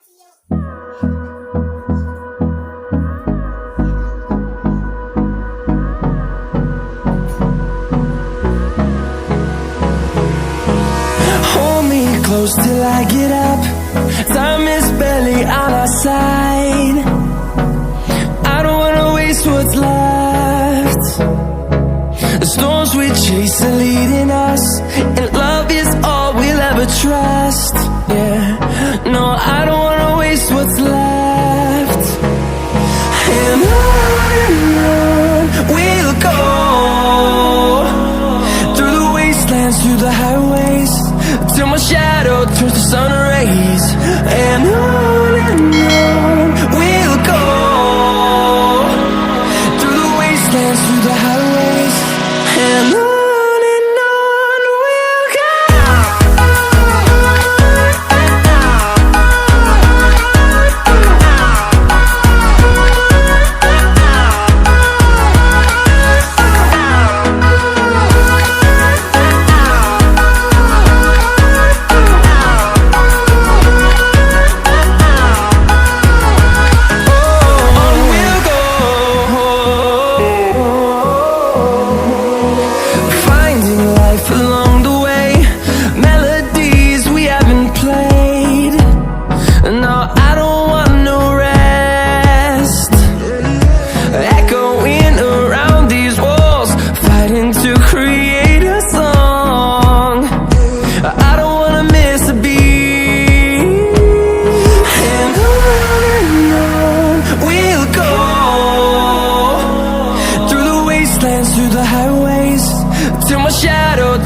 Hold me close till I get up. Time is barely on our side. I don't wanna waste what's left. The storms we chase are leading us, and love is all we'll ever trust. Yeah, no, I don't wanna waste what's left. And on we'll go, through the wastelands, through the highways, till my shadow turns to sun rays. And on